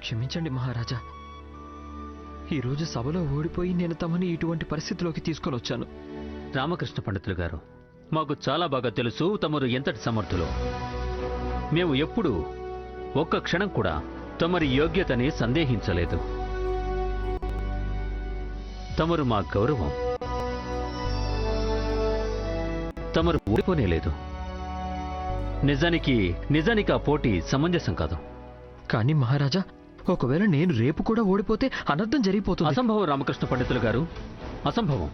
క్షమించండి మహారాజా. ఈరోజు సభలో ఓడిపోయి నేను తమని ఇటువంటి పరిస్థితిలోకి తీసుకొని వచ్చాను. రామకృష్ణ పండితులు గారు, మాకు చాలా బాగా తెలుసు తమరు ఎంతటి సమర్థులు. మేము ఎప్పుడూ ఒక్క క్షణం కూడా తమరి యోగ్యతని సందేహించలేదు. తమరు మా గౌరవం. తమరు ఓడిపోనేలేదు. నిజానికి ఆ పోటీ సమంజసం కాదు. కానీ మహారాజా, ఒకవేళ నేను రేపు కూడా ఓడిపోతే అనర్థం జరిగిపోతుంది. అసంభవం రామకృష్ణ పండితులు గారు, అసంభవం.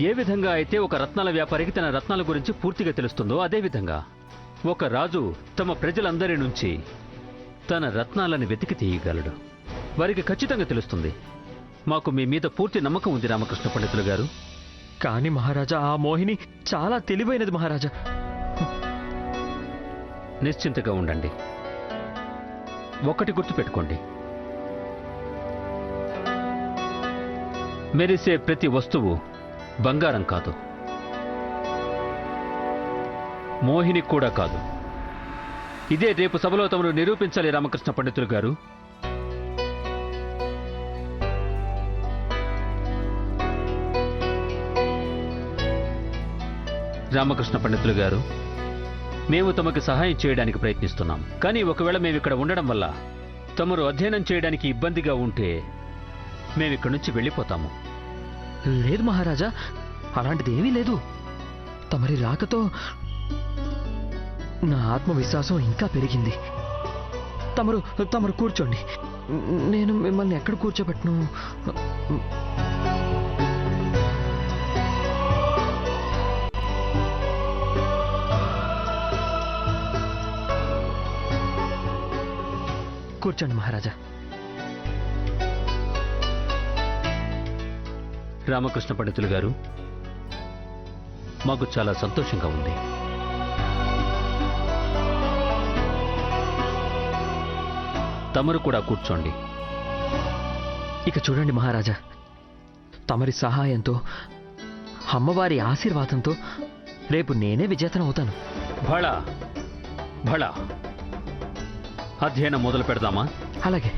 ఏ విధంగా అయితే ఒక రత్నాల వ్యాపారికి తన రత్నాల గురించి పూర్తిగా తెలుస్తుందో అదేవిధంగా ఒక రాజు తమ ప్రజలందరి నుంచి తన రత్నాలను వెతికి తీయగలడు. వారికి ఖచ్చితంగా తెలుస్తుంది. మాకు మీ మీద పూర్తి నమ్మకం ఉంది రామకృష్ణ పండితులు గారు. కానీ మహారాజా, ఆ మోహిని చాలా తెలివైనది మహారాజా. నిశ్చింతగా ఉండండి. ఒకటి గుర్తుపెట్టుకోండి, మెరిసే ప్రతి వస్తువు బంగారం కాదు, మోహిని కూడా కాదు. ఇదే రేపు సభలో తమరు నిరూపించాలి రామకృష్ణ పండితులు గారు. రామకృష్ణ పండితులు గారు, మేము తమకు సహాయం చేయడానికి ప్రయత్నిస్తున్నాం. కానీ ఒకవేళ మేము ఇక్కడ ఉండడం వల్ల తమరు అధ్యయనం చేయడానికి ఇబ్బందిగా ఉంటే మేమిక్కడి నుంచి వెళ్ళిపోతాము. లేదు మహారాజా, అలాంటిది ఏమీ లేదు. తమరి రాకతో నా ఆత్మవిశ్వాసం ఇంకా పెరిగింది. తమరు కూర్చోండి. నేను మిమ్మల్ని ఎక్కడ కూర్చోబెట్టను? కూర్చోండి మహారాజా. రామకృష్ణ పండితులు గారు, మాకు చాలా సంతోషంగా ఉంది. తమరు కూడా కూర్చోండి. ఇక చూడండి మహారాజా, తమరి సహాయంతో, అమ్మవారి ఆశీర్వాదంతో రేపు నేనే విజేతనవుతాను. భళా భళా. అధ్యయనం మొదలు పెడదామా? అలాగే.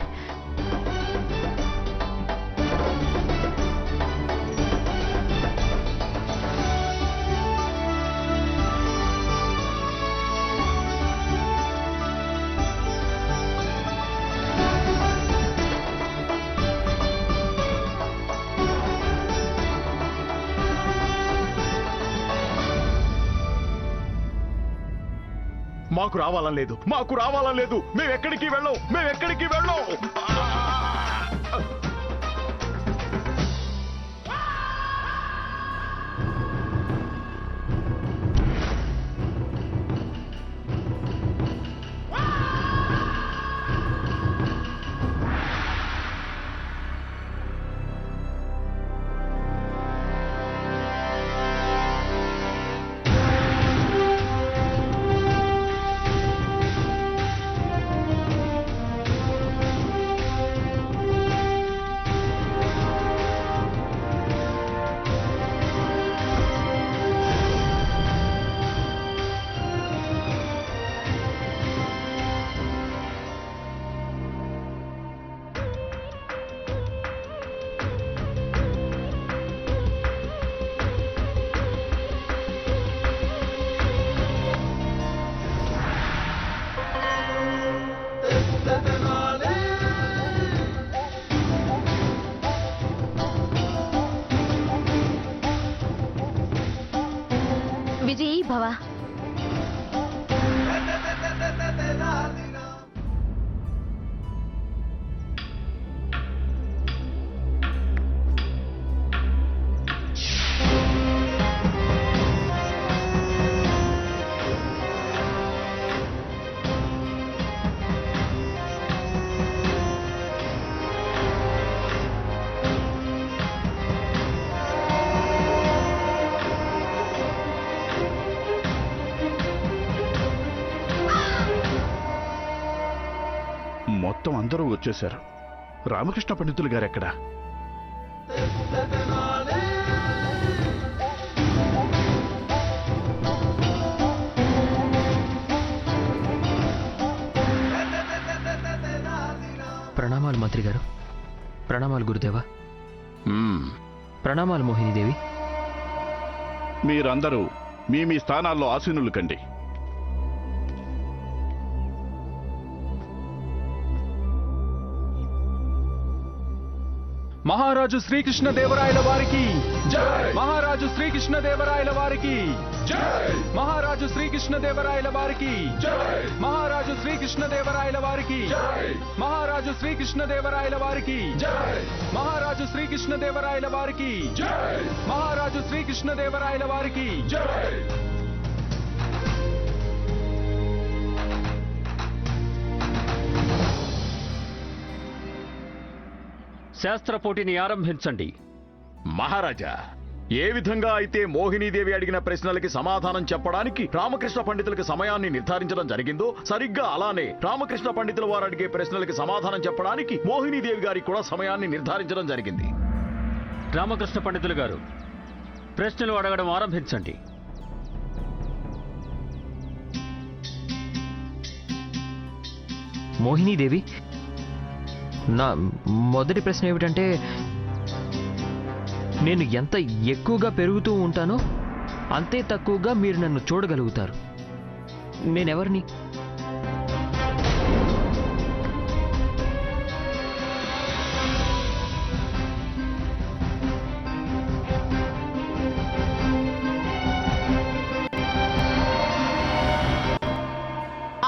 మాకు రావాలని లేదు. మేమెక్కడికి వెళ్ళం. విజయీ భవ. మొత్తం అందరూ వచ్చేశారు. రామకృష్ణ పండితులు గారు ఎక్కడా? మంత్రి గారు. ప్రణామాలు గురుదేవా. మ్మ్. ప్రణామాలు మోహినీదేవి. మీరందరూ మీ మీ స్థానాల్లో ఆసీనులు కండి. మహారాజు శ్రీకృష్ణదేవరాయల వారికి జై. మహారాజు శ్రీకృష్ణదేవరాయల వారికి జై. మహారాజు శ్రీకృష్ణదేవరాయల వారికి జై. మహారాజు శ్రీకృష్ణదేవరాయల వారికి జై. మహారాజు శ్రీకృష్ణదేవరాయల వారికి జై. మహారాజు శ్రీకృష్ణదేవరాయల వారికి జై. మహారాజు శ్రీకృష్ణదేవరాయల వారికి జై. శాస్త్ర పోటీని ఆరంభించండి. మహారాజా, ఏ విధంగా అయితే మోహినీదేవి అడిగిన ప్రశ్నలకి సమాధానం చెప్పడానికి రామకృష్ణ పండితులకు సమయాన్ని నిర్ధారించడం జరిగిందో, సరిగ్గా అలానే రామకృష్ణ పండితుల వారు అడిగే ప్రశ్నలకి సమాధానం చెప్పడానికి మోహినీదేవి గారికి కూడా సమయాన్ని నిర్ధారించడం జరిగింది. రామకృష్ణ పండితులు గారు, ప్రశ్నలు అడగడం ఆరంభించండి. మోహినీదేవి, నా మొదటి ప్రశ్న ఏమిటంటే, నేను ఎంత ఎక్కువగా పెరుగుతూ ఉంటానో అంతే తక్కువగా మీరు నన్ను చూడగలుగుతారు. నేనెవరిని?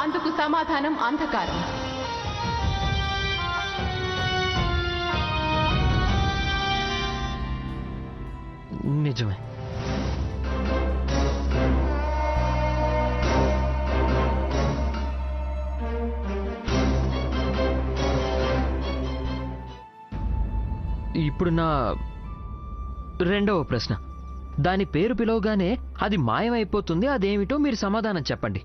అందుకు సమాధానం అంధకారం. నిజమే. ఇప్పుడు నా రెండవ ప్రశ్న. దాని పేరు పిలవగానే అది మాయమైపోతుంది, అదేమిటో మీరు సమాధానం చెప్పండి.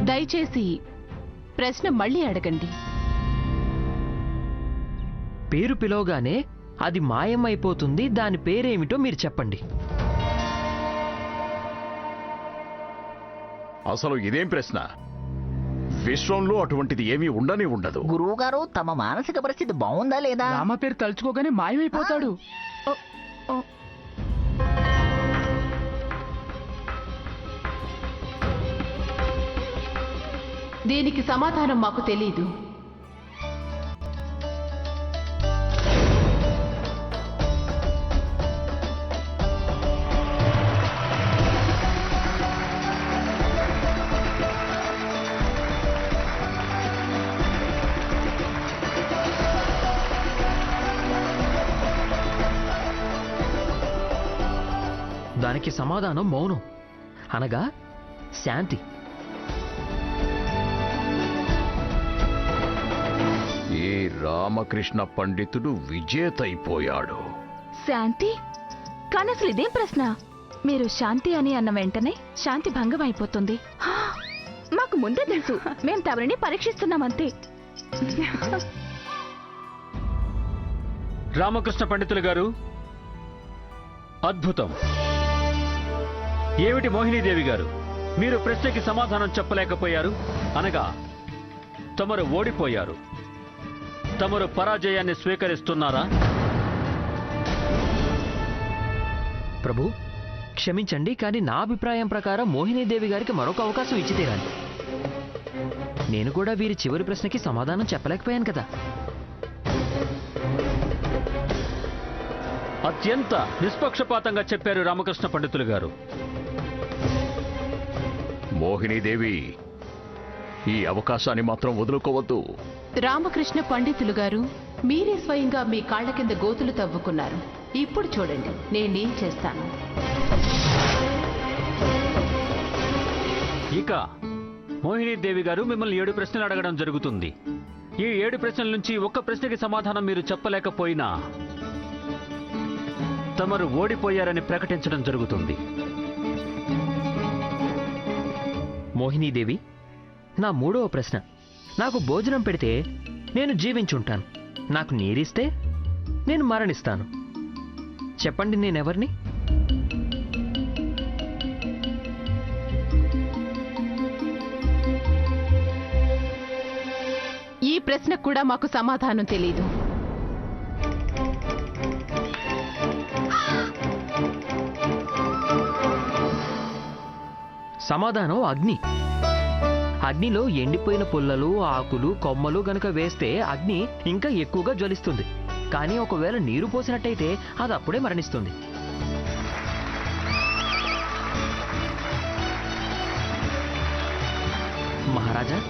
దయచేసి ప్రశ్న మళ్ళీ అడగండి. పేరు పిలవగానే అది మాయమైపోతుంది, దాని పేరేమిటో మీరు చెప్పండి. అసలు ఇదేం ప్రశ్న? విశ్వంలో అటువంటిది ఏమీ ఉండనే ఉండదు. గురువుగారు, తమ మానసిక పరిస్థితి బాగుందా లేదా? రామ పేరు తలుచుకోగానే మాయమైపోతాడు. దీనికి సమాధానం మాకు తెలీదు. దానికి సమాధానం మౌనం, అనగా శాంతి. ఈ రామకృష్ణ పండితుడు విజేత అయిపోయాడు. శాంతి? కానీ అసలు ఇదేం ప్రశ్న? మీరు శాంతి అని అన్న వెంటనే శాంతి భంగం అయిపోతుంది. హా! మాకు ముందే తెలుసు, మేం తమరిని పరీక్షిస్తున్నామంతే. రామకృష్ణ పండితులు గారు, అద్భుతం. ఏమిటి మోహినీదేవి గారు, మీరు ప్రశ్నకి సమాధానం చెప్పలేకపోయారు, అనగా తమరు ఓడిపోయారు. తమరు పరాజయాన్ని స్వీకరిస్తున్నారా? ప్రభు, క్షమించండి, కానీ నా అభిప్రాయం ప్రకారం మోహినీదేవి గారికి మరొక అవకాశం ఇచ్చి తీరాలి. నేను కూడా వీరి చివరి ప్రశ్నకి సమాధానం చెప్పలేకపోయాను కదా. అత్యంత నిష్పక్షపాతంగా చెప్పారు రామకృష్ణ పండితులు గారు. మోహినీదేవి, ఈ అవకాశాన్ని మాత్రం వదులుకోవద్దు. రామకృష్ణ పండితులు గారు, మీరే స్వయంగా మీ కాళ్ల కింద గోతులు తవ్వుకున్నారు. ఇప్పుడు చూడండి నేనేం చేస్తాను. ఇక మోహినీదేవి గారు మిమ్మల్ని 7 ప్రశ్నలు అడగడం జరుగుతుంది. ఈ 7 ప్రశ్నల నుంచి ఒక్క ప్రశ్నకి సమాధానం మీరు చెప్పలేకపోయినా తమరు ఓడిపోయారని ప్రకటించడం జరుగుతుంది. మోహినీదేవి, నా 3వ ప్రశ్న. నాకు భోజనం పెడితే నేను జీవించుంటాను, నాకు నీరిస్తే నేను మరణిస్తాను. చెప్పండి, నేనెవరిని? ప్రశ్నకు కూడా మాకు సమాధానం తెలీదు. సమాధానం అగ్ని. అగ్నిలో ఎండిపోయిన పుల్లలు, ఆకులు, కొమ్మలు గనుక వేస్తే అగ్ని ఇంకా ఎక్కువగా జ్వలిస్తుంది. కానీ ఒకవేళ నీరు పోసినట్టయితే అది అప్పుడే మరణిస్తుంది. మహారాజా,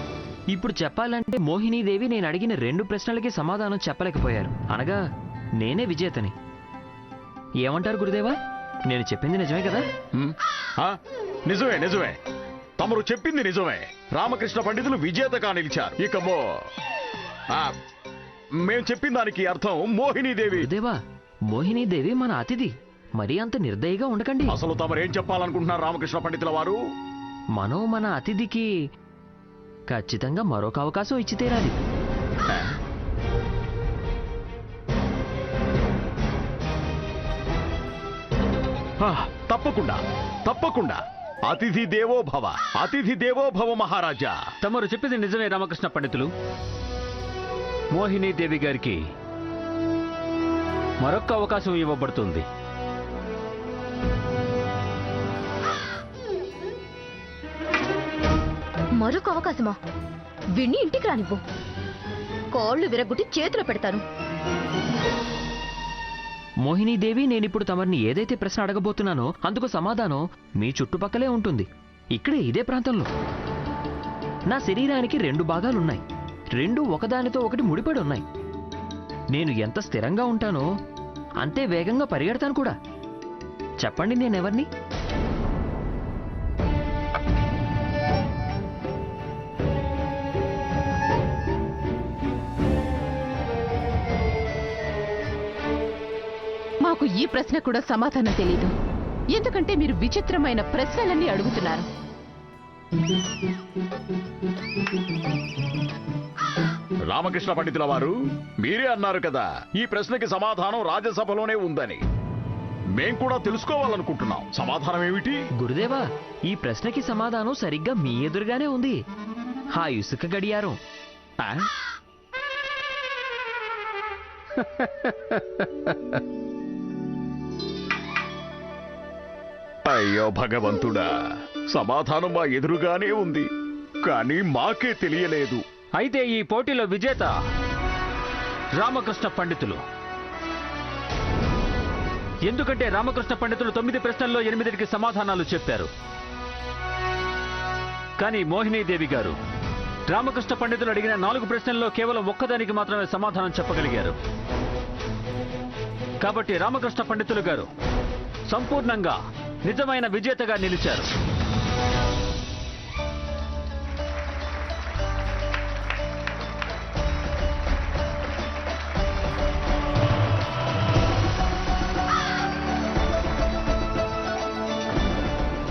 ఇప్పుడు చెప్పాలంటే మోహినీదేవి నేను అడిగిన 2 ప్రశ్నలకి సమాధానం చెప్పలేకపోయారు. అనగా నేనే విజేతని. ఏమంటారు గురుదేవా? నేను చెప్పింది నిజమే కదా? నిజమే నిజమే, తమరు చెప్పింది నిజమే. రామకృష్ణ పండితులు విజేతగా నిలిచారు. ఇక మేం చెప్పిన దానికి అర్థం మోహినీదేవి. గురుదేవా, మోహినీదేవి మన అతిథి. మరీ అంత నిర్దయగా ఉండకండి. అసలు తమరేం చెప్పాలనుకుంటున్నారు రామకృష్ణ పండితుల వారు? మనం మన అతిథికి ఖచ్చితంగా మరొక అవకాశం ఇచ్చి తీరాలి. తప్పకుండా తప్పకుండా. అతిథి దేవో భవ, అతిథి దేవో భవ మహారాజా. తమరు చెప్పింది నిజమే రామకృష్ణ పండితులు. మోహినీదేవి గారికి మరొక్క అవకాశం ఇవ్వబడుతుంది. మరొక అవకాశమా? విన్ని ఇంటికి రానివ్వు. కాళ్ళు విరగొట్టి చేతిలో పెడతాను. మోహినీదేవి, నేనిప్పుడు తమరిని ఏదైతే ప్రశ్న అడగబోతున్నానో అందుకు సమాధానం మీ చుట్టుపక్కలే ఉంటుంది. ఇక్కడే, ఇదే ప్రాంతంలో. నా శరీరానికి 2 భాగాలున్నాయి. 2 ఒకదానితో ఒకటి ముడిపడి ఉన్నాయి. నేను ఎంత స్థిరంగా ఉంటానో అంతే వేగంగా పరిగెడతాను కూడా. చెప్పండి, నేనెవరిని? మాకు ఈ ప్రశ్న కూడా సమాధానం తెలీదు. ఎందుకంటే మీరు విచిత్రమైన ప్రశ్నలన్నీ అడుగుతున్నారు. రామకృష్ణ పండితుల వారు, మీరే అన్నారు కదా ఈ ప్రశ్నకి సమాధానం రాజ్యసభలోనే ఉందని. మేం కూడా తెలుసుకోవాలనుకుంటున్నాం. సమాధానం ఏమిటి? గురుదేవా, ఈ ప్రశ్నకి సమాధానం సరిగ్గా మీ ఎదురుగానే ఉంది. ఆ ఇసుక గడియారం. అయ్యో భగవంతుడా, సమాధానం మా ఎదురుగానే ఉంది, కానీ మాకే తెలియలేదు. అయితే ఈ పోటీలో విజేత రామకృష్ణ పండితులు. ఎందుకంటే రామకృష్ణ పండితులు 9 ప్రశ్నల్లో 8కి సమాధానాలు చెప్పారు. కానీ మోహినీదేవి గారు రామకృష్ణ పండితులు అడిగిన 4 ప్రశ్నల్లో కేవలం ఒక్కదానికి మాత్రమే సమాధానం చెప్పగలిగారు. కాబట్టి రామకృష్ణ పండితులు గారు సంపూర్ణంగా నిజమైన విజేతగా నిలిచారు.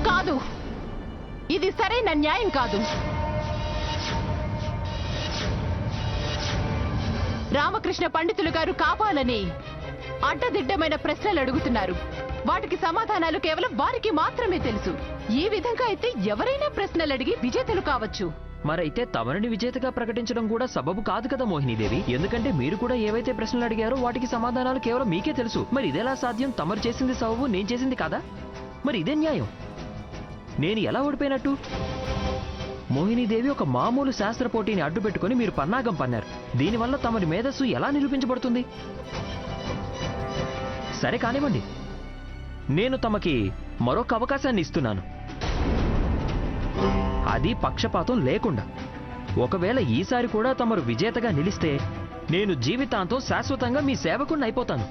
కాదు, ఇది సరైన న్యాయం కాదు. రామకృష్ణ పండితులు గారు కావాలని అడ్డదిడ్డమైన ప్రశ్నలు అడుగుతున్నారు. వాటికి సమాధానాలు కేవలం వారికి మాత్రమే తెలుసు. ఈ విధంగా అయితే ఎవరైనా ప్రశ్నలు అడిగి విజేతలు కావచ్చు. మరైతే తమరిని విజేతగా ప్రకటించడం కూడా సబబు కాదు కదా మోహినీదేవి. ఎందుకంటే మీరు కూడా ఏవైతే ప్రశ్నలు అడిగారో వాటికి సమాధానాలు కేవలం మీకే తెలుసు. మరి ఇదెలా సాధ్యం? తమరు చేసింది సబబు, నేను చేసింది కాదా? మరి ఇదే న్యాయం. నేను ఎలా ఓడిపోయినట్టు? మోహినీదేవి ఒక మామూలు శాస్త్ర పోటీని అడ్డు పెట్టుకుని మీరు పన్నాగం పన్నారు. దీనివల్ల తమరి మేధస్సు ఎలా నిరూపించబడుతుంది? సరే కానివ్వండి, నేను తమకి మరొక అవకాశాన్ని ఇస్తున్నాను. అది పక్షపాతం లేకుండా. ఒకవేళ ఈసారి కూడా తమరు విజేతగా నిలిస్తే నేను జీవితాంతం శాశ్వతంగా మీ సేవకుణ్ణి అయిపోతాను.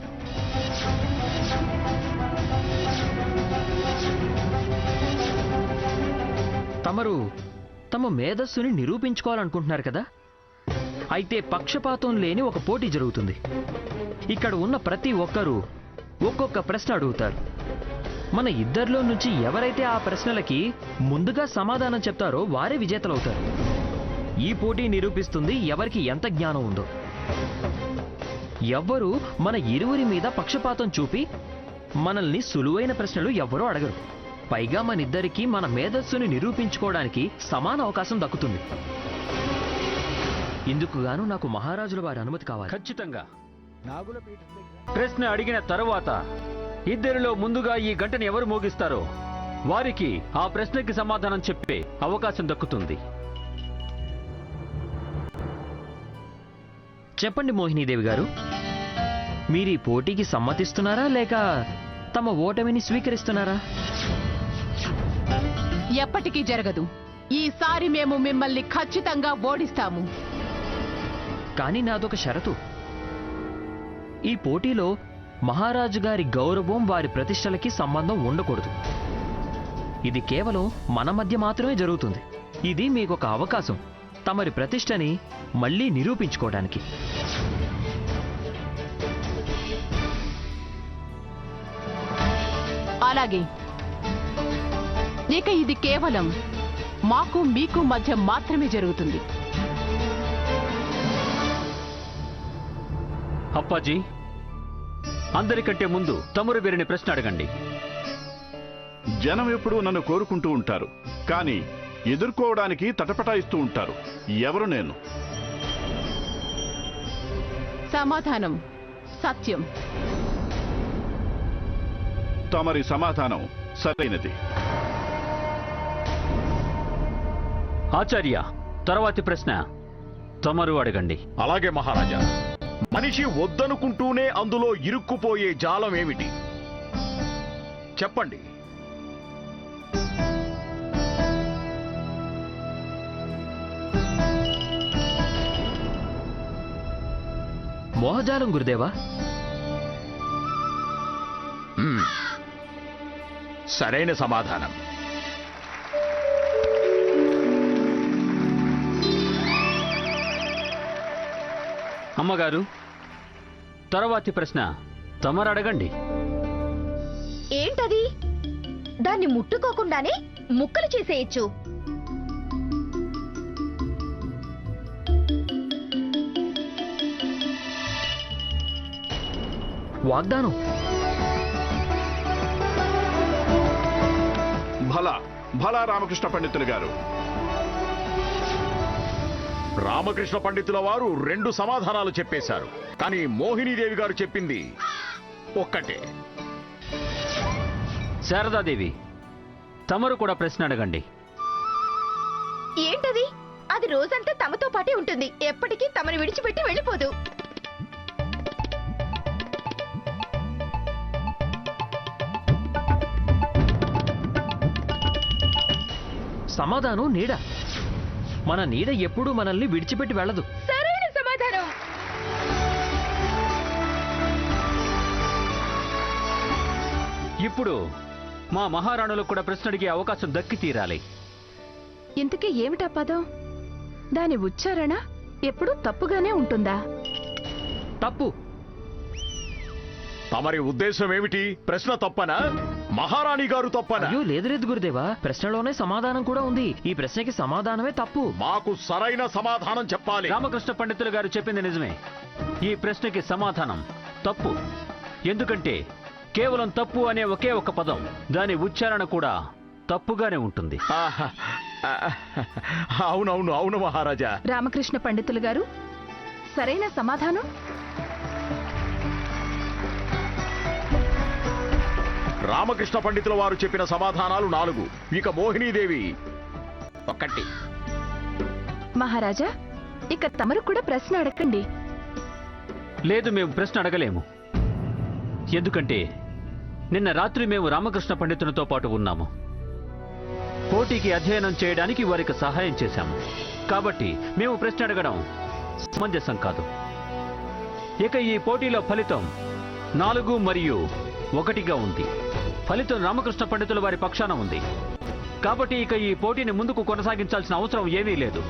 తమరు తమ మేధస్సుని నిరూపించుకోవాలనుకుంటున్నారు కదా? అయితే పక్షపాతం లేని ఒక పోటీ జరుగుతుంది. ఇక్కడ ఉన్న ప్రతి ఒక్కరూ ఒక్కొక్క ప్రశ్న అడుగుతారు. మన ఇద్దరిలో నుంచి ఎవరైతే ఆ ప్రశ్నలకి ముందుగా సమాధానం చెప్తారో వారే విజేతలవుతారు. ఈ పోటీ నిరూపిస్తుంది ఎవరికి ఎంత జ్ఞానం ఉందో. ఎవ్వరూ మన ఇరువురి మీద పక్షపాతం చూపి మనల్ని సులువైన ప్రశ్నలు ఎవ్వరూ అడగరు. పైగా మనిద్దరికీ మన మేధస్సుని నిరూపించుకోవడానికి సమాన అవకాశం దక్కుతుంది. ఇందుకుగాను నాకు మహారాజుల వారి అనుమతి కావాలి. ఖచ్చితంగా. ప్రశ్న అడిగిన తరువాత ఇద్దరిలో ముందుగా ఈ గంటను ఎవరు మోగిస్తారో వారికి ఆ ప్రశ్నకి సమాధానం చెప్పే అవకాశం దక్కుతుంది. చెప్పండి మోహినీదేవి గారు, మీరు ఈ పోటీకి సమ్మతిస్తున్నారా లేక తమ ఓటమిని స్వీకరిస్తున్నారా? ఎప్పటికీ జరగదు. ఈసారి మేము మిమ్మల్ని ఖచ్చితంగా ఓడిస్తాము. కానీ నాదొక షరతు. ఈ పోటీలో మహారాజు గారి గౌరవం, వారి ప్రతిష్టలకి సంబంధం ఉండకూడదు. ఇది కేవలం మన మధ్య మాత్రమే జరుగుతుంది. ఇది మీకొక అవకాశం తమరి ప్రతిష్టని మళ్ళీ నిరూపించుకోవడానికి. అలాగే, ఇక ఇది కేవలం మాకు మీకు మధ్య మాత్రమే జరుగుతుంది. అప్పాజీ, అందరికంటే ముందు తమరు వీరిని ప్రశ్న అడగండి. జనం ఎప్పుడూ నన్ను కోరుకుంటూ ఉంటారు, కానీ ఎదుర్కోవడానికి తటపటాయిస్తూ ఉంటారు. ఎవరు నేను? సమాధానం సత్యం. తమరి సమాధానం సరైనది. ఆచార్య, తర్వాతి ప్రశ్న తమరు అడగండి. అలాగే మహారాజా. మనిషి వద్దనుకుంటూనే అందులో ఇరుక్కుపోయే జాలం ఏమిటి? చెప్పండి. మోహజాలం గురుదేవా. సరైన సమాధానం. అమ్మగారు, తర్వాతి ప్రశ్న తమరు అడగండి. ఏంటది? దాన్ని ముట్టుకోకుండానే ముక్కలు చేసేయచ్చు. వాగ్దానం. భలా భలా రామకృష్ణ పండితులు గారు. రామకృష్ణ పండితుల వారు 2 సమాధానాలు చెప్పేశారు, కానీ మోహినీదేవి గారు చెప్పింది ఒక్కటే. శారదాదేవి, తమరు కూడా ప్రశ్న అడగండి. ఏంటది? అది రోజంతా తమతో పాటే ఉంటుంది. ఎప్పటికీ తమను విడిచిపెట్టి వెళ్ళిపోదు. సమాధానం నీడ. మన నీడ ఎప్పుడూ మనల్ని విడిచిపెట్టి వెళ్ళదు. సరైన సమాధానం. ఇప్పుడు మా మహారాణులకు కూడా ప్రశ్న అడిగే అవకాశం దక్కి తీరాలి. ఇంతకీ ఏమిటా పదం? దాని ఉచ్చారణ ఎప్పుడూ తప్పుగానే ఉంటుందా? తప్పు. తమరి ఉద్దేశం ఏమిటి? ప్రశ్న తప్పనా? మహారాణి గారు తప్పనా? అయ్యో, లేదు లేదు గురుదేవా, ప్రశ్నలోనే సమాధానం కూడా ఉంది. ఈ ప్రశ్నకి సమాధానమే తప్పు. మాకు సరైన సమాధానం చెప్పాలి. రామకృష్ణ పండితులు గారు చెప్పింది నిజమే. ఈ ప్రశ్నకి సమాధానం తప్పు. ఎందుకంటే కేవలం తప్పు అనే ఒకే ఒక పదం, దాని ఉచ్చారణ కూడా తప్పుగానే ఉంటుంది. ఆహా. అవునవును అవును మహారాజా. రామకృష్ణ పండితులు గారు, సరైన సమాధానం రామకృష్ణ పండితుల వారు చెప్పిన సమాధానాలు 4. ఇక మోహినీదేవి 1. మహారాజా, ఇక తమరు కూడా ప్రశ్న అడగండి. లేదు, మేము ప్రశ్న అడగలేము. ఎందుకంటే నిన్న రాత్రి మేము రామకృష్ణ పండితునితో పాటు ఉన్నాము. పోటీకి అధ్యయనం చేయడానికి వారికి సహాయం చేశాము. కాబట్టి మేము ప్రశ్న అడగడం సమంజసం కాదు. ఇక ఈ పోటీలో ఫలితం 4 మరియు 1గా ఉంది. ఫలితం రామకృష్ణ పండితుల వారి పక్షాన ఉంది. కాబట్టి ఇక ఈ పోటీని ముందుకు కొనసాగించాల్సిన అవసరం ఏమీ లేదు.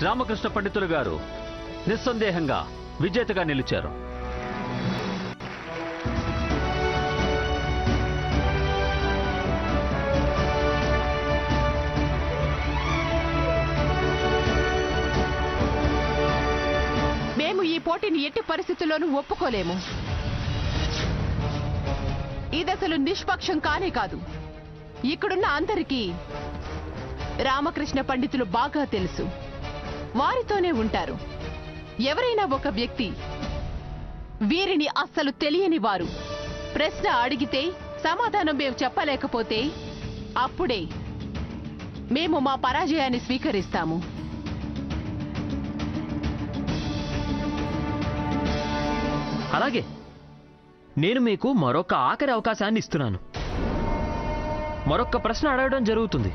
రామకృష్ణ పండితులు గారు నిస్సందేహంగా విజేతగా నిలిచారు. మేము ఈ పోటీని ఎట్టి పరిస్థితుల్లోనూ ఒప్పుకోలేము. ఇదసలు నిష్పక్షం కానే కాదు. ఇక్కడున్న అందరికీ రామకృష్ణ పండితులు బాగా తెలుసు. వారితోనే ఉంటారు. ఎవరైనా ఒక వ్యక్తి వీరిని అస్సలు తెలియని వారు ప్రశ్న అడిగితే సమాధానం మేము చెప్పలేకపోతే అప్పుడే మేము మా పరాజయాన్ని స్వీకరిస్తాము. అలాగే నేను మీకు మరొక ఆఖరి అవకాశాన్ని ఇస్తున్నాను. మరొక్క ప్రశ్న అడగడం జరుగుతుంది.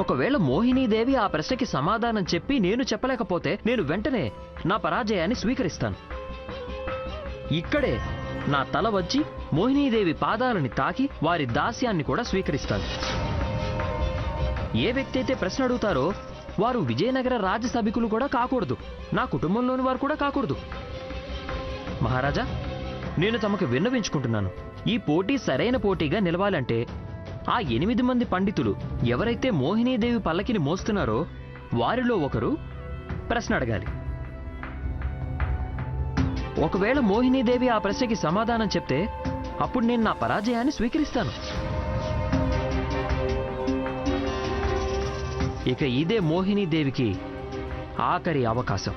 ఒకవేళ మోహినీదేవి ఆ ప్రశ్నకి సమాధానం చెప్పి నేను చెప్పలేకపోతే నేను వెంటనే నా పరాజయాన్ని స్వీకరిస్తాను. ఇక్కడే నా తల వచ్చి మోహినీదేవి పాదాలని తాకి వారి దాస్యాన్ని కూడా స్వీకరిస్తాను. ఏ వ్యక్తి అయితే ప్రశ్న అడుగుతారో వారు విజయనగర రాజసభికులు కూడా కాకూడదు, నా కుటుంబంలోని వారు కూడా కాకూడదు. మహారాజా, నేను తమకు విన్నవించుకుంటున్నాను. ఈ పోటీ సరైన పోటీగా నిలవాలంటే ఆ 8 మంది పండితులు ఎవరైతే మోహినీదేవి పల్లకిని మోస్తున్నారో వారిలో ఒకరు ప్రశ్న అడగాలి. ఒకవేళ మోహినీదేవి ఆ ప్రశ్నకి సమాధానం చెప్తే అప్పుడు నేను నా పరాజయాన్ని స్వీకరిస్తాను. ఇక ఇదే మోహినీదేవికి ఆఖరి అవకాశం.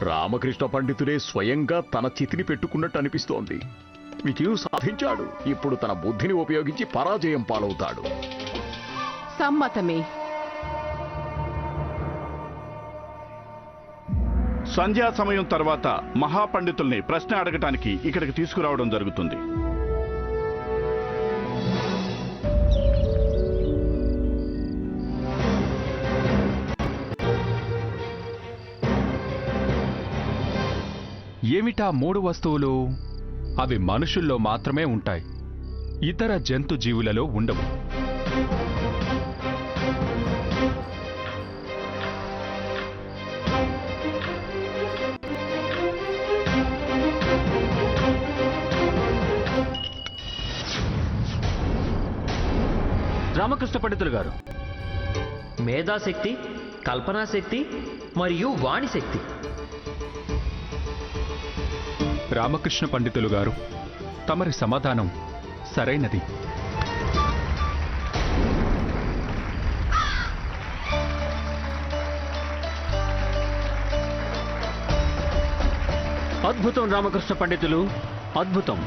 రామకృష్ణ పండితుడే స్వయంగా తన చితిని పెట్టుకున్నట్టు అనిపిస్తోంది. విజయం సాధించాడు. ఇప్పుడు తన బుద్ధిని ఉపయోగించి పరాజయం పాలవుతాడు. సమ్మతమే. సంధ్యా సమయం తర్వాత మహాపండితుల్ని ప్రశ్న అడగటానికి ఇక్కడికి తీసుకురావడం జరుగుతుంది. ఏమిటా 3 వస్తువులు? అవి మనుషుల్లో మాత్రమే ఉంటాయి, ఇతర జంతు జీవులలో ఉండవు. రామకృష్ణ పండితులు గారు, మేధాశక్తి, కల్పనాశక్తి మరియు వాణిశక్తి. రామకృష్ణ పండితులు గారు, తమరి సమాధానం సరైనది. అద్భుతం రామకృష్ణ పండితులు, అద్భుతం.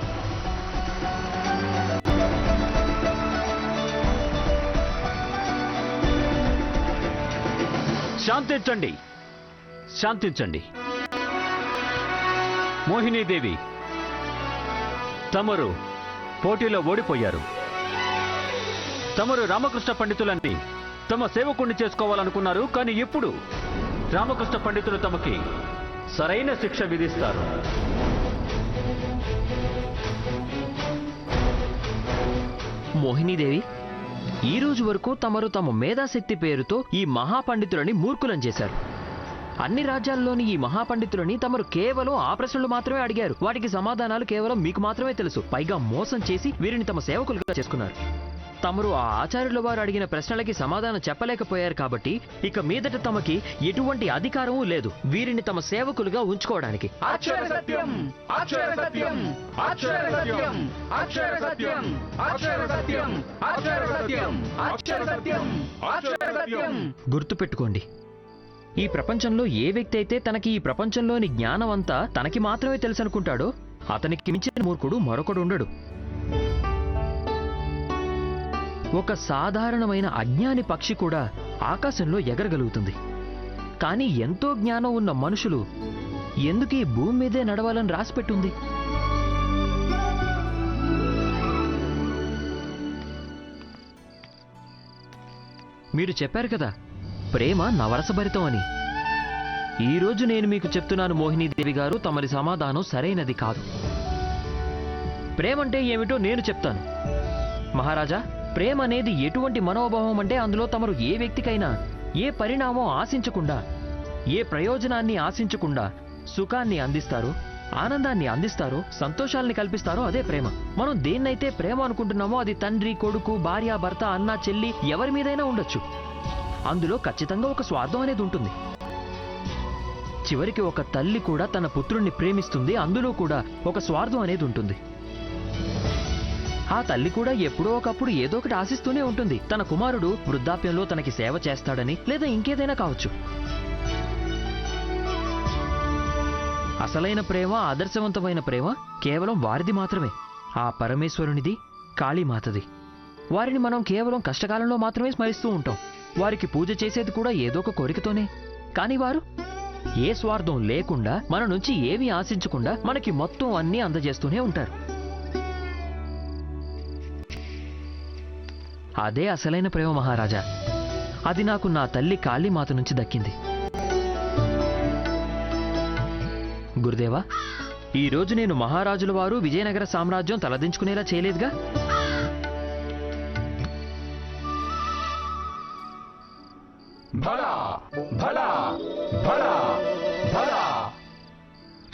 శాంతించండి, శాంతించండి. మోహినీదేవి, తమరు పోటీలో ఓడిపోయారు. తమరు రామకృష్ణ పండితులని తమ సేవకుణ్ణి చేసుకోవాలనుకున్నారు, కానీ ఇప్పుడు రామకృష్ణ పండితులు తమకి సరైన శిక్ష విధిస్తారు. మోహినీదేవి, ఈ రోజు వరకు తమరు తమ మేధాశక్తి పేరుతో ఈ మహాపండితులని మూర్ఖులం చేశారు. అన్ని రాజ్యాల్లోని ఈ మహాపండితులని తమరు కేవలం ఆ ప్రశ్నలు మాత్రమే అడిగారు. వాటికి సమాధానాలు కేవలం మీకు మాత్రమే తెలుసు. పైగా మోసం చేసి వీరిని తమ సేవకులుగా చేసుకున్నారు. తమరు ఆ ఆచార్యుల వారు అడిగిన ప్రశ్నలకి సమాధానం చెప్పలేకపోయారు కాబట్టి ఇక మీదట తమకి ఎటువంటి అధికారమూ లేదు వీరిని తమ సేవకులుగా ఉంచుకోవడానికి. గుర్తుపెట్టుకోండి, ఈ ప్రపంచంలో ఏ వ్యక్తి అయితే తనకి ఈ ప్రపంచంలోని జ్ఞానం అంతా తనకి మాత్రమే తెలుసు అనుకుంటాడో అతనికి మించిన మూర్ఖుడు మరొకడు ఉండడు. ఒక సాధారణమైన అజ్ఞాని పక్షి కూడా ఆకాశంలో ఎగరగలుగుతుంది. కానీ ఎంతో జ్ఞానం ఉన్న మనుషులు ఎందుకు ఈ భూమి మీదే నడవాలని రాసిపెట్టుంది? మీరు చెప్పారు కదా, ప్రేమ నవరసభరితం అని. ఈరోజు నేను మీకు చెప్తున్నాను మోహినీదేవి గారు, తమరి సమాధానం సరైనది కాదు. ప్రేమంటే ఏమిటో నేను చెప్తాను. మహారాజా, ప్రేమ అనేది ఎటువంటి మనోభావం అంటే అందులో తమరు ఏ వ్యక్తికైనా ఏ పరిణామం ఆశించకుండా, ఏ ప్రయోజనాన్ని ఆశించకుండా సుఖాన్ని అందిస్తారో, ఆనందాన్ని అందిస్తారో, సంతోషాల్ని కల్పిస్తారో అదే ప్రేమ. మనం దేన్నైతే ప్రేమ అనుకుంటున్నామో అది తండ్రి, కొడుకు, భార్య, భర్త, అన్న, చెల్లి ఎవరి మీదైనా ఉండొచ్చు. అందులో ఖచ్చితంగా ఒక స్వార్థం అనేది ఉంటుంది. చివరికి ఒక తల్లి కూడా తన పుత్రుణ్ణి ప్రేమిస్తుంది, అందులో కూడా ఒక స్వార్థం అనేది ఉంటుంది. ఆ తల్లి కూడా ఎప్పుడో ఒకప్పుడు ఏదో ఒకటి ఆశిస్తూనే ఉంటుంది. తన కుమారుడు వృద్ధాప్యంలో తనకి సేవ చేస్తాడని, లేదా ఇంకేదైనా కావచ్చు. అసలైన ప్రేమ, ఆదర్శవంతమైన ప్రేమ కేవలం వారిది మాత్రమే. ఆ పరమేశ్వరునిది, కాళీమాతది. వారిని మనం కేవలం కష్టకాలంలో మాత్రమే స్మరిస్తూ ఉంటాం. వారికి పూజ చేసేది కూడా ఏదో ఒక కోరికతోనే. కానీ వారు ఏ స్వార్థం లేకుండా, మన నుంచి ఏమీ ఆశించకుండా మనకి మొత్తం అన్నీ అందజేస్తూనే ఉంటారు. అదే అసలైన ప్రేమ మహారాజా. అది నాకు నా తల్లి కాళీమాత నుంచి దక్కింది. గురుదేవా, ఈరోజు నేను మహారాజుల వారు విజయనగర సామ్రాజ్యం తలదించుకునేలా చేయలేదుగా.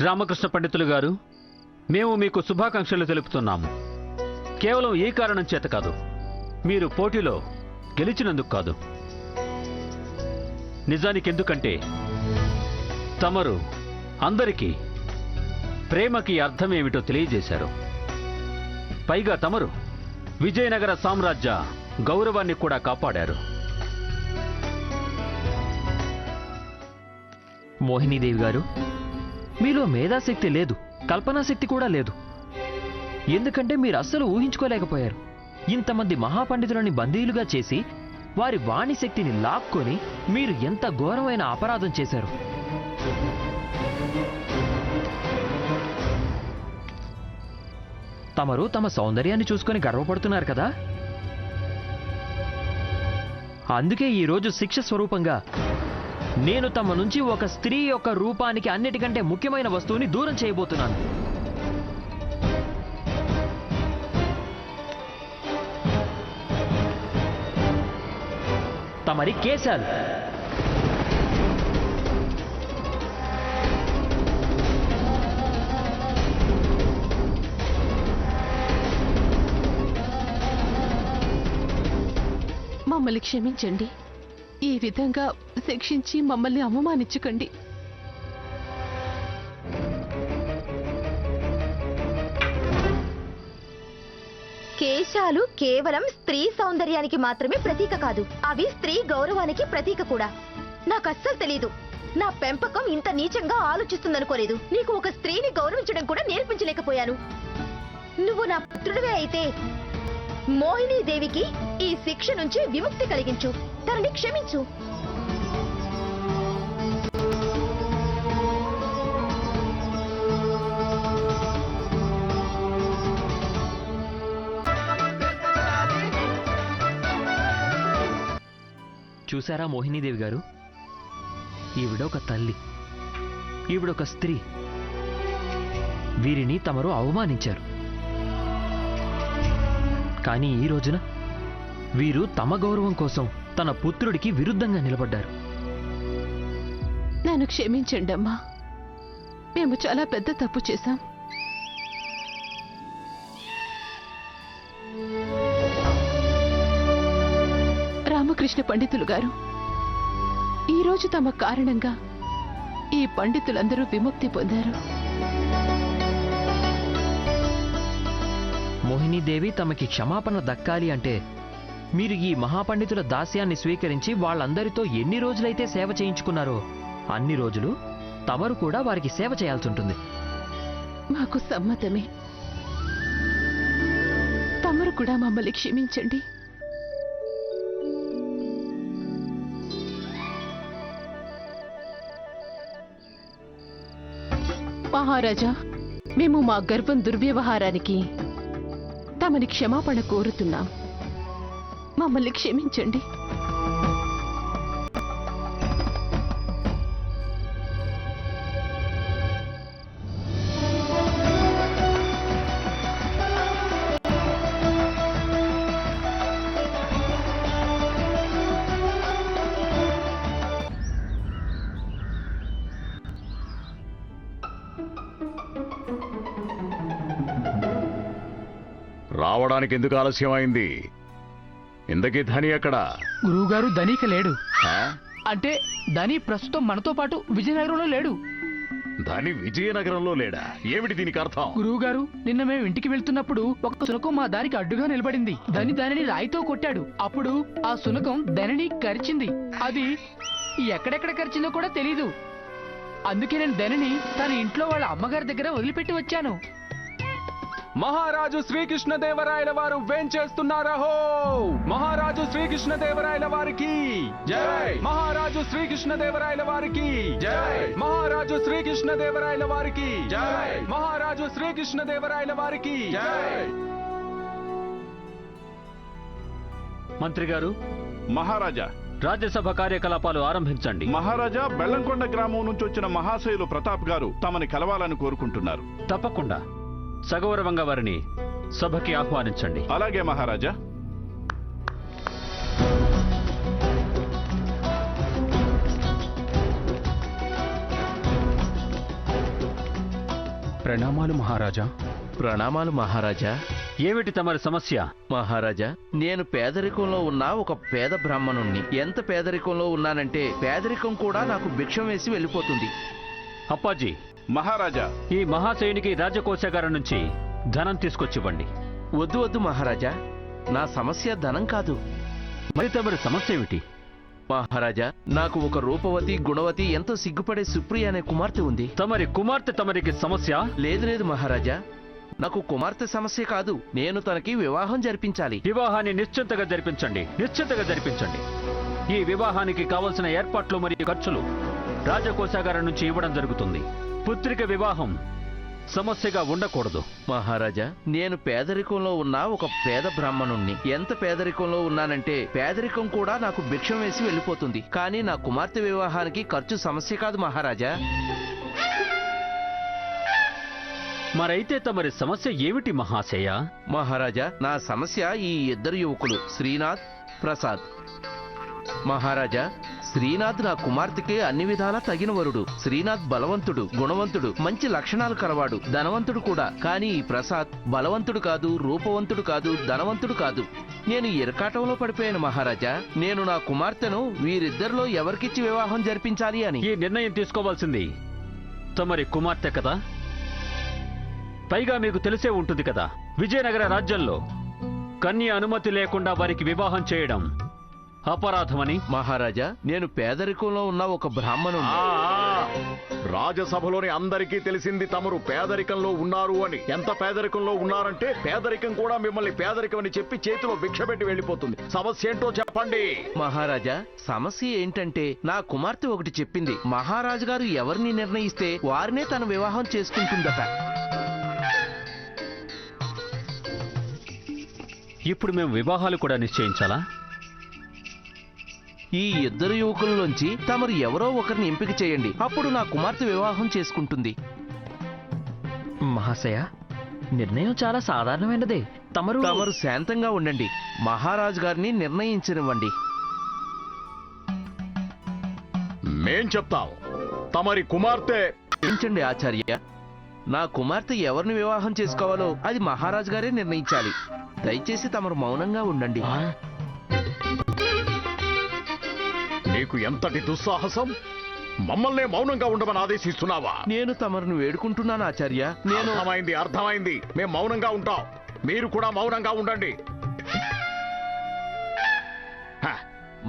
రామకృష్ణ పండితులు గారు, మేము మీకు శుభాకాంక్షలు తెలుపుతున్నాము. కేవలం ఈ కారణం చేత కాదు, మీరు పోటీలో గెలిచినందుకు కాదు. నిజానికి ఎందుకంటే తమరు అందరికీ ప్రేమకి అర్థమేమిటో తెలియజేశారు. పైగా తమరు విజయనగర సామ్రాజ్య గౌరవాన్ని కూడా కాపాడారు. మోహినీదేవి గారు, మీలో మేధాశక్తి లేదు, కల్పనాశక్తి కూడా లేదు. ఎందుకంటే మీరు అస్సలు ఊహించుకోలేకపోయారు. ఇంతమంది మహాపండితులని బందీలుగా చేసి వారి వాణి శక్తిని లాక్కొని మీరు ఎంత ఘోరమైన అపరాధం చేశారు. తమరు తమ సౌందర్యాన్ని చూసుకొని గర్వపడుతున్నారు కదా. అందుకే ఈరోజు శిక్ష స్వరూపంగా నేను తమ నుంచి ఒక స్త్రీ యొక్క రూపానికి అన్నిటికంటే ముఖ్యమైన వస్తువుని దూరం చేయబోతున్నాను. తమరి కేశాలు. మమ్మల్ని క్షమించండి. ఈ విధంగా శిక్షించి మమ్మల్ని అవమానించకండి. కేశాలు కేవలం స్త్రీ సౌందర్యానికి మాత్రమే ప్రతీక కాదు, అవి స్త్రీ గౌరవానికి ప్రతీక కూడా. నాకు అస్సలు తెలీదు, నా పెంపకం ఇంత నీచంగా ఆలోచిస్తుందనుకోలేదు. నీకు ఒక స్త్రీని గౌరవించడం కూడా నేర్పించలేకపోయాను. నువ్వు నా పుత్రుడివే అయితే మోహినీదేవికి ఈ శిక్ష నుంచి విముక్తి కలిగించు, తనని క్షమించు. చూసారా మోహినీదేవి గారు, ఈవిడొక తల్లి, ఈవిడొక స్త్రీ. వీరిని తమరు అవమానించారు. కానీ ఈ రోజున వీరు తమ గౌరవం కోసం తన పుత్రుడికి విరుద్ధంగా నిలబడ్డారు. నన్ను క్షమించండి అమ్మా, మేము చాలా పెద్ద తప్పు చేశాం. రామకృష్ణ పండితులు గారు, ఈరోజు తమ కారణంగా ఈ పండితులందరూ విముక్తి పొందారు. మోహినీదేవి తమకి క్షమాపణ దక్కాలి అంటే మీరు ఈ మహాపండితుల దాస్యాన్ని స్వీకరించి వాళ్ళందరితో ఎన్ని రోజులైతే సేవ చేయించుకున్నారో అన్ని రోజులు తమరు కూడా వారికి సేవ చేయాల్సి ఉంటుంది. మాకు సమ్మతమే. తమరు కూడా మమ్మల్ని క్షమించండి. మహారాజా, మేము మా గర్వం దుర్వ్యవహారానికి తమని క్షమాపణ కోరుతున్నాం. మమ్మల్ని క్షమించండి. రావడానికి ఎందుకు ఆలస్యం అయింది? ఇంతకీ ధని ఎక్కడ? గురువుగారు ధనిక లేడు. హా? అంటే ధని ప్రస్తుతం మనతో పాటు విజయనగరంలో లేడు. ధని విజయనగరంలో లేడా? ఏమిటి దీనికి అర్థం? గురువుగారు, నిన్న మేము ఇంటికి వెళ్తున్నప్పుడు ఒక శునకం మా దారికి అడ్డుగా నిలబడింది. దానిని రాయితో కొట్టాడు. అప్పుడు ఆ శునకం ధనిని కరిచింది. అది ఎక్కడెక్కడ కరిచిందో కూడా తెలీదు. అందుకే నేను ధనిని తన ఇంట్లో వాళ్ళ అమ్మగారి దగ్గర వదిలిపెట్టి వచ్చాను. మహారాజు శ్రీకృష్ణదేవరాయల వారు వేంచేస్తున్నారహో! మహారాజు శ్రీకృష్ణదేవరాయల వారికి జై! మహారాజు శ్రీకృష్ణదేవరాయల వారికి జై! మహారాజు శ్రీకృష్ణదేవరాయల వారికి జై! మహారాజు శ్రీకృష్ణదేవరాయల వారికి జై! మంత్రి గారు, మహారాజా రాజ్యసభ కార్యకలాపాలు ఆరంభించండి. మహారాజా, బెల్లంకొండ గ్రామం నుంచి వచ్చిన మహాశయులు ప్రతాప్ గారు తమని కలవాలని కోరుకుంటున్నారు. తప్పకుండా సగౌరవంగా వారిని సభకి ఆహ్వానించండి. అలాగే మహారాజా. ప్రణామాలు మహారాజా. ప్రణామాలు మహారాజా. ఏమిటి తమరి సమస్య? మహారాజా, నేను పేదరికంలో ఉన్న ఒక పేద బ్రాహ్మణుణ్ణి. ఎంత పేదరికంలో ఉన్నానంటే పేదరికం కూడా నాకు భిక్షం వేసి వెళ్ళిపోతుంది. అప్పాజీ, మహారాజా, ఈ మహాశయునికి రాజకోశాగారం నుంచి ధనం తీసుకొచ్చివ్వండి. వద్దు వద్దు మహారాజా, నా సమస్య ధనం కాదు. మరి తమరి సమస్య ఏమిటి? మహారాజా, నాకు ఒక రూపవతి, గుణవతి, ఎంతో సిగ్గుపడే సుప్రియ అనే కుమార్తె ఉంది. తమరి కుమార్తె తమరికి సమస్య? లేదు లేదు మహారాజా, నాకు కుమార్తె సమస్య కాదు. నేను తనకి వివాహం జరిపించాలి. వివాహాన్ని నిశ్చింతగా జరిపించండి, నిశ్చింతగా జరిపించండి. ఈ వివాహానికి కావలసిన ఏర్పాట్లు మరియు ఖర్చులు రాజకోశాగారం నుంచి ఇవ్వడం జరుగుతుంది. పుత్రిక వివాహం సమస్యగా ఉండకూడదు. మహారాజా, నేను పేదరికంలో ఉన్న ఒక పేద బ్రాహ్మణుణ్ణి. ఎంత పేదరికంలో ఉన్నానంటే పేదరికం కూడా నాకు భిక్షం వేసి వెళ్ళిపోతుంది. కానీ నా కుమార్తె వివాహానికి ఖర్చు సమస్య కాదు మహారాజా. మరైతే తమరి సమస్య ఏమిటి మహాశయ? మహారాజా, నా సమస్య ఈ ఇద్దరు యువకులు, శ్రీనాథ్, ప్రసాద్. మహారాజా, శ్రీనాథ్ నా కుమార్తెకి అన్ని విధాలా తగిన వరుడు. శ్రీనాథ్ బలవంతుడు, గుణవంతుడు, మంచి లక్షణాలు కలవాడు, ధనవంతుడు కూడా. కానీ ఈ ప్రసాద్ బలవంతుడు కాదు, రూపవంతుడు కాదు, ధనవంతుడు కాదు. నేను ఇరకాటంలో పడిపోయాను మహారాజా. నేను నా కుమార్తెను వీరిద్దరిలో ఎవరికిచ్చి వివాహం జరిపించాలి అని. ఈ నిర్ణయం తీసుకోవాల్సింది తమరి కుమార్తె కదా. పైగా మీకు తెలిసే ఉంటుంది కదా, విజయనగర రాజ్యంలో కన్య అనుమతి లేకుండా వారికి వివాహం చేయడం అపరాధమని. మహారాజా, నేను పేదరికంలో ఉన్న ఒక బ్రాహ్మణుడు. రాజసభలోని అందరికీ తెలిసింది తమరు పేదరికంలో ఉన్నారు అని. ఎంత పేదరికంలో ఉన్నారంటే పేదరికం కూడా మిమ్మల్ని పేదరికం అని చెప్పి చేతిలో భిక్ష పెట్టి వెళ్ళిపోతుంది. సమస్య ఏంటో చెప్పండి. మహారాజా, సమస్య ఏంటంటే నా కుమార్తె ఒకటి చెప్పింది. మహారాజు గారు ఎవరిని నిర్ణయిస్తే వారినే తన వివాహం చేసుకుంటుందట. ఇప్పుడు మేము వివాహాలు కూడా నిశ్చయించాలా? ఈ ఇద్దరు యువకుల్లోంచి తమరు ఎవరో ఒకరిని ఎంపిక చేయండి. అప్పుడు నా కుమార్తె వివాహం చేసుకుంటుంది. మహాశయ, నిర్ణయం చాలా సాధారణమైనదే. తమరు శాంతంగా ఉండండి. మహారాజు గారిని నిర్ణయించనివ్వండి. మేం చెప్తాం. తమరి కుమార్తె క్షమించండి ఆచార్య, నా కుమార్తె ఎవరిని వివాహం చేసుకోవాలో అది మహారాజు గారే నిర్ణయించాలి. దయచేసి తమరు మౌనంగా ఉండండి. నీకు ఎంతటి దుస్సాహసం! మమ్మల్నే మౌనంగా ఉండమని ఆదేశిస్తున్నావా? నేను తమరిని వేడుకుంటున్నాను ఆచార్య. అర్థమైంది. మేం మౌనంగా ఉంటాం. మీరు కూడా మౌనంగా ఉండండి.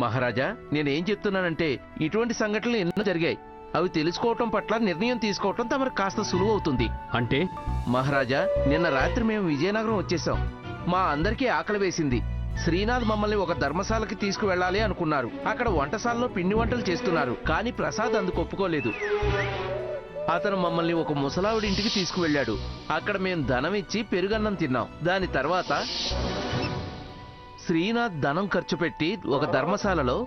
మహారాజా, నేనేం చెప్తున్నానంటే ఇటువంటి సంఘటనలు ఎన్నో జరిగాయి. అవి తెలుసుకోవటం పట్ల నిర్ణయం తీసుకోవటం తమకు కాస్త సులువవుతుంది. అంటే మహారాజా, నిన్న రాత్రి మేము విజయనగరం వచ్చేసాం. మా అందరికీ ఆకలి వేసింది. శ్రీనాథ్ మమ్మల్ని ఒక ధర్మశాలకి తీసుకువెళ్ళాలి అనుకున్నారు. అక్కడ వంటశాలలో పిండి వంటలు చేస్తున్నారు. కానీ ప్రసాద్ అందుకు ఒప్పుకోలేదు. అతను మమ్మల్ని ఒక ముసలావిడి ఇంటికి తీసుకువెళ్ళాడు. అక్కడ మేము ధనం ఇచ్చి పెరుగన్నం తిన్నాం. దాని తర్వాత శ్రీనాథ్ ధనం ఖర్చు పెట్టి ఒక ధర్మశాలలో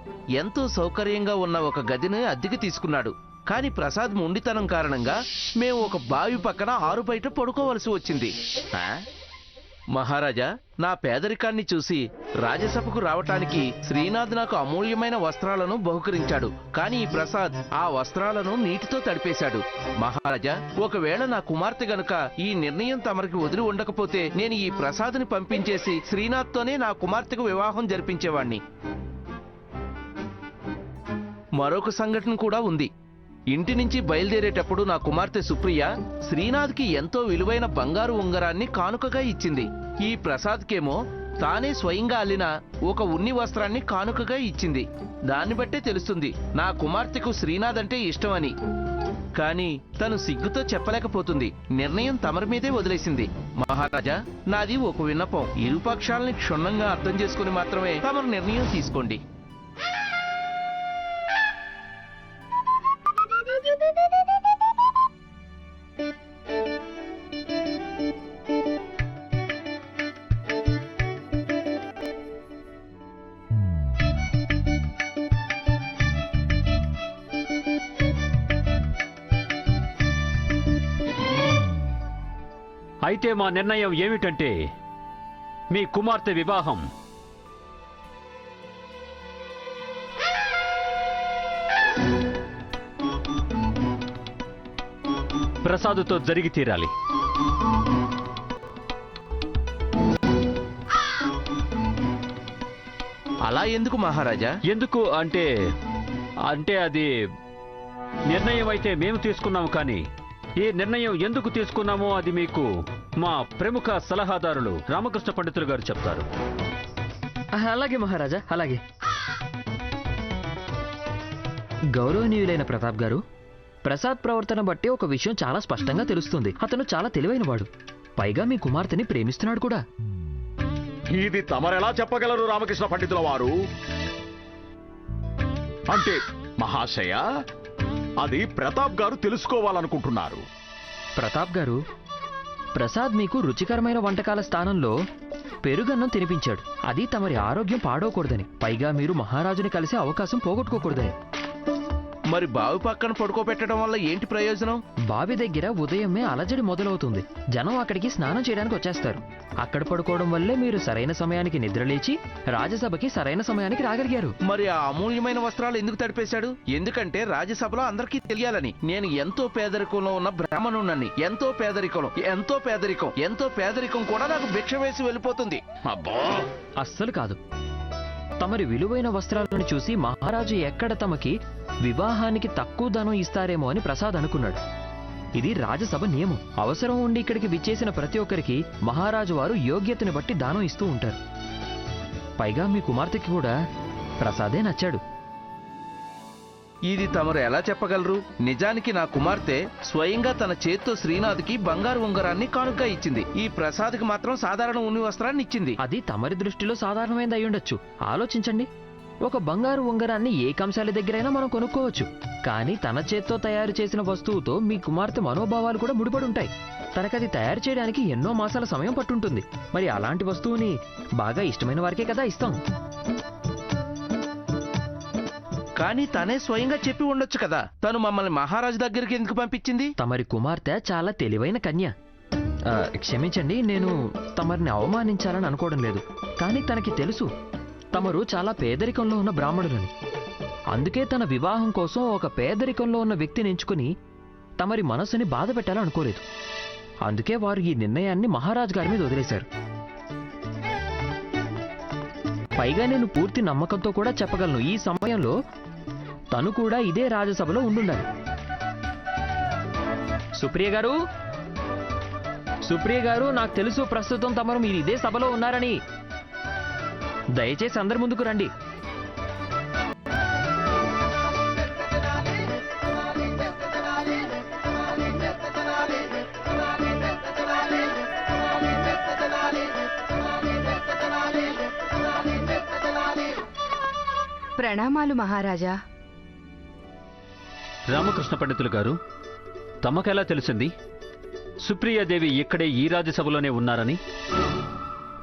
ఎంతో సౌకర్యంగా ఉన్న ఒక గదిని అద్దెకి తీసుకున్నాడు. కానీ ప్రసాద్ మొండితనం కారణంగా మేము ఒక బావి పక్కన ఆరు బయట పడుకోవలసి వచ్చింది. మహారాజా, నా పేదరికాన్ని చూసి రాజ్యసభకు రావటానికి శ్రీనాథ్ నాకు అమూల్యమైన వస్త్రాలను బహుకరించాడు. కానీ ఈ ప్రసాద్ ఆ వస్త్రాలను నీటితో తడిపేశాడు. మహారాజా, ఒకవేళ నా కుమార్తె గనుక ఈ నిర్ణయం తమరికి వదిలి ఉండకపోతే నేను ఈ ప్రసాద్ని పంపించేసి శ్రీనాథ్తోనే నా కుమార్తెకు వివాహం జరిపించేవాణ్ణి. మరొక సంఘటన కూడా ఉంది. ఇంటి నుంచి బయలుదేరేటప్పుడు నా కుమార్తె సుప్రియ శ్రీనాథ్కి ఎంతో విలువైన బంగారు ఉంగరాన్ని కానుకగా ఇచ్చింది. ఈ ప్రసాద్కేమో తానే స్వయంగా అల్లిన ఒక ఉన్ని వస్త్రాన్ని కానుకగా ఇచ్చింది. దాన్ని బట్టే తెలుస్తుంది నా కుమార్తెకు శ్రీనాథ్ అంటే ఇష్టమని. కానీ తను సిగ్గుతో చెప్పలేకపోతుంది. నిర్ణయం తమరి మీదే వదిలేసింది. మహారాజా, నాది ఒక విన్నపం. ఇరుపక్షాలని క్షుణ్ణంగా అర్థం చేసుకుని మాత్రమే తమరు నిర్ణయం తీసుకోండి. అయితే మా నిర్ణయం ఏమిటంటే మీ కుమార్తె వివాహం ప్రసాదుతో జరిగి తీరాలి. అలా ఎందుకు మహారాజా? ఎందుకు అంటే అది నిర్ణయం అయితే మేము తీసుకున్నాము, కానీ ఈ నిర్ణయం ఎందుకు తీసుకున్నామో అది మీకు మా ప్రముఖ సలహాదారులు రామకృష్ణ పండితులు గారు చెప్తారు. అలాగే మహారాజా, అలాగే. గౌరవనీయులైన ప్రతాప్ గారు, ప్రసాద్ ప్రవర్తన బట్టి ఒక విషయం చాలా స్పష్టంగా తెలుస్తుంది. అతను చాలా తెలివైనవాడు. పైగా మీ కుమార్తెని ప్రేమిస్తున్నాడు కూడా. ఇది తమరెలా చెప్పగలరు రామకృష్ణ పండితుల వారు? అంటే మహాశయ, అది ప్రతాప్ గారు తెలుసుకోవాలనుకుంటున్నారు. ప్రతాప్ గారు, ప్రసాద్ మీకు రుచికరమైన వంటకాల స్థానంలో పెరుగన్నం తినిపించాడు. అది తమరి ఆరోగ్యం పాడవకూడదని, పైగా మీరు మహారాజుని కలిసే అవకాశం పోగొట్టుకోకూడదని. మరి బావి పక్కన పడుకోబెట్టడం వల్ల ఏంటి ప్రయోజనం? బావి దగ్గర ఉదయమే అలజడి మొదలవుతుంది. జనం అక్కడికి స్నానం చేయడానికి వచ్చేస్తారు. అక్కడ పడుకోవడం వల్లే మీరు సరైన సమయానికి నిద్రలేచి రాజ్యసభకి సరైన సమయానికి రాగలిగారు. మరి ఆ అమూల్యమైన వస్త్రాలు ఎందుకు తడిపేశాడు? ఎందుకంటే రాజ్యసభలో అందరికీ తెలియాలని. నేను ఎంతో పేదరికంలో ఉన్న బ్రాహ్మణుణ్ణని. ఎంతో పేదరికం కూడా నాకు భిక్ష వేసి వెళ్ళిపోతుంది. అబ్బా, అస్సలు కాదు. తమరి విలువైన వస్త్రాలను చూసి మహారాజు ఎక్కడ తమకి వివాహానికి తక్కువ ధనం ఇస్తారేమో అని ప్రసాద్ అనుకున్నాడు. ఇది రాజ్యసభ నియమం. అవసరం ఉండి ఇక్కడికి విచ్చేసిన ప్రతి ఒక్కరికి మహారాజు వారు యోగ్యతని బట్టి దానం ఇస్తూ ఉంటారు. పైగా మీ కుమార్తెకి కూడా ప్రసాదే నచ్చాడు. ఇది తమరు ఎలా చెప్పగలరు? నిజానికి నా కుమార్తె స్వయంగా తన చేత్తో శ్రీనాథ్కి బంగారు ఉంగరాన్ని కానుకగా ఇచ్చింది. ఈ ప్రసాద్కి మాత్రం సాధారణ ఉన్ని వస్త్రాన్ని ఇచ్చింది. అది తమరి దృష్టిలో సాధారణమైనది అయ్యుండొచ్చు. ఆలోచించండి, ఒక బంగారు ఉంగరాన్ని ఏ కంసాల దగ్గరైనా మనం కొనుక్కోవచ్చు. కానీ తన చేత్తో తయారు చేసిన వస్తువుతో మీ కుమార్తె మనోభావాలు కూడా ముడిపడి ఉంటాయి. తనకది తయారు చేయడానికి ఎన్నో మాసాల సమయం పట్టుంటుంది. మరి అలాంటి వస్తువుని బాగా ఇష్టమైన వారికే కదా ఇస్తాం. కానీ తనే స్వయంగా చెప్పి ఉండొచ్చు కదా. తను మమ్మల్ని మహారాజు దగ్గరికి ఎందుకు పంపించింది? తమరి కుమార్తె చాలా తెలివైన కన్య. క్షమించండి, నేను తమరిని అవమానించాలని అనుకోవడం లేదు. కానీ తనకి తెలుసు తమరు చాలా పేదరికంలో ఉన్న బ్రాహ్మణులని. అందుకే తన వివాహం కోసం ఒక పేదరికంలో ఉన్న వ్యక్తిని ఎంచుకుని తమరి మనసుని బాధ పెట్టాలనుకోలేదు. అందుకే వారు ఈ నిర్ణయాన్ని మహారాజు గారి మీద వదిలేశారు. పైగా నేను పూర్తి నమ్మకంతో కూడా చెప్పగలను, ఈ సమయంలో తను కూడా ఇదే రాజ్యసభలో ఉండుండాలి. సుప్రియ గారు, నాకు తెలుసు ప్రస్తుతం తమరు మీరు ఇదే సభలో ఉన్నారని. దయచేసి అందరి ముందుకు రండి. ప్రణామాలు మహారాజా. రామకృష్ణ పండితులు గారు, తమకెలా తెలిసింది సుప్రియాదేవి ఇక్కడే ఈ రాజ్యసభలోనే ఉన్నారని?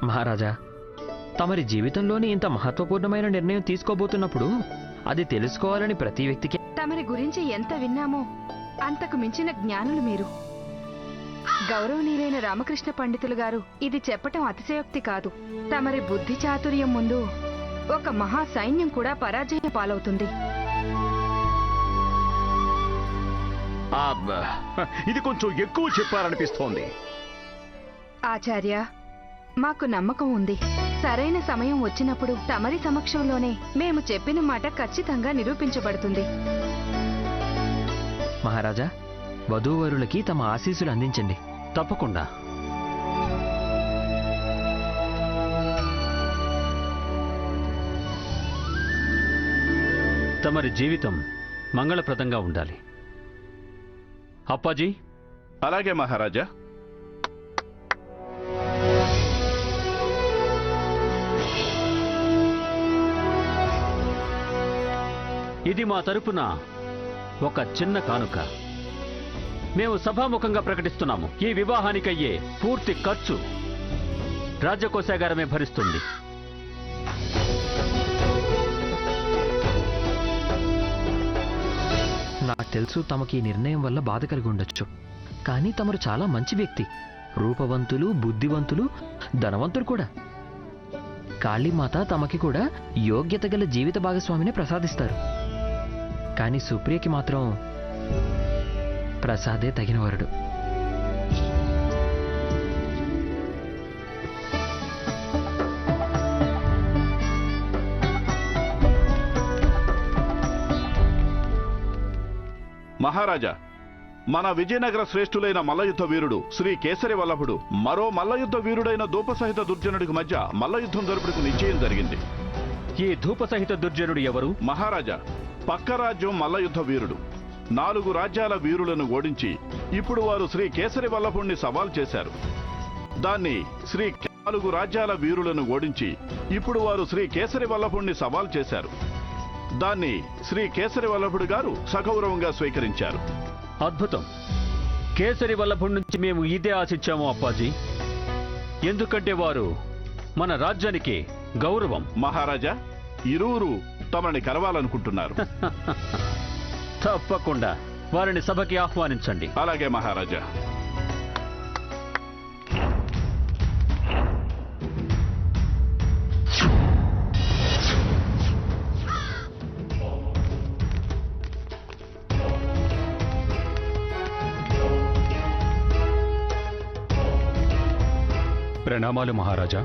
మహారాజా, తమరి జీవితంలోని ఇంత మహత్వపూర్ణమైన నిర్ణయం తీసుకోబోతున్నప్పుడు అది తెలుసుకోవాలని ప్రతి వ్యక్తికి. తమరి గురించి ఎంత విన్నామో అంతకు మించిన జ్ఞానులు మీరు. గౌరవనీయులైన రామకృష్ణ పండితులు గారు, ఇది చెప్పటం అతిశయోక్తి కాదు. తమరి బుద్ధి చాతుర్యం ముందు ఒక మహా సైన్యం కూడా పరాజయ పాలవుతుంది. ఇది కొంచెం ఎక్కువ చెప్పారనిపిస్తోంది. ఆచార్య, మాకు నమ్మకం ఉంది. సరైన సమయం వచ్చినప్పుడు తమరి సమక్షంలోనే మేము చెప్పిన మాట ఖచ్చితంగా నిరూపించబడుతుంది. మహారాజా, వధూవరులకి తమ ఆశీస్సులు అందించండి. తప్పకుండా. తమరి జీవితం మంగళప్రదంగా ఉండాలి. అప్పాజీ. అలాగే మహారాజా. ఇది మా తరపున ఒక చిన్న కానుక. మేము సభాముఖంగా ప్రకటిస్తున్నాము, ఈ వివాహానికయ్యే పూర్తి ఖర్చు రాజ్యకోశాగారమే భరిస్తుంది. నాకు తెలుసు తమకి ఈ నిర్ణయం వల్ల బాధ కలిగి ఉండొచ్చు, కానీ తమరు చాలా మంచి వ్యక్తి, రూపవంతులు, బుద్ధివంతులు, ధనవంతులు కూడా. కాళీమాత తమకి కూడా యోగ్యత గల జీవిత భాగస్వామిని ప్రసాదిస్తారు. కానీ సుప్రియకి మాత్రం ప్రసాదే తగిన వరుడు. మహారాజా, మన విజయనగర శ్రేష్ఠులైన మల్లయుద్ధ వీరుడు శ్రీ కేసరి వల్లభుడు మరో మల్లయుద్ధ వీరుడైన ధూపసహిత దుర్జనుడికి మధ్య మల్లయుద్ధం జరుపుటకు నిశ్చయం జరిగింది. ఈ ధూపసహిత దుర్జనుడు ఎవరు? మహారాజా, పక్క రాజ్యం మల్లయుద్ధ వీరుడు 4 రాజ్యాల వీరులను ఓడించి ఇప్పుడు వారు శ్రీ కేసరి వల్లభుణ్ణి సవాల్ చేశారు. దాన్ని శ్రీ 4 రాజ్యాల వీరులను ఓడించి ఇప్పుడు వారు శ్రీ కేసరి వల్లభుణ్ణి సవాల్ చేశారు. దాన్ని శ్రీ కేసరి వల్లభుడు గారు సగౌరవంగా స్వీకరించారు. అద్భుతం. కేసరి వల్లభుడి నుంచి మేము ఇదే ఆశించాము అప్పాజీ. ఎందుకంటే వారు మన రాజ్యానికి గౌరవం. మహారాజా, ఇరువురు తమని కలవాలనుకుంటున్నారు. తప్పకుండా వారిని సభకి ఆహ్వానించండి. అలాగే మహారాజా. ప్రణామాలు మహారాజా.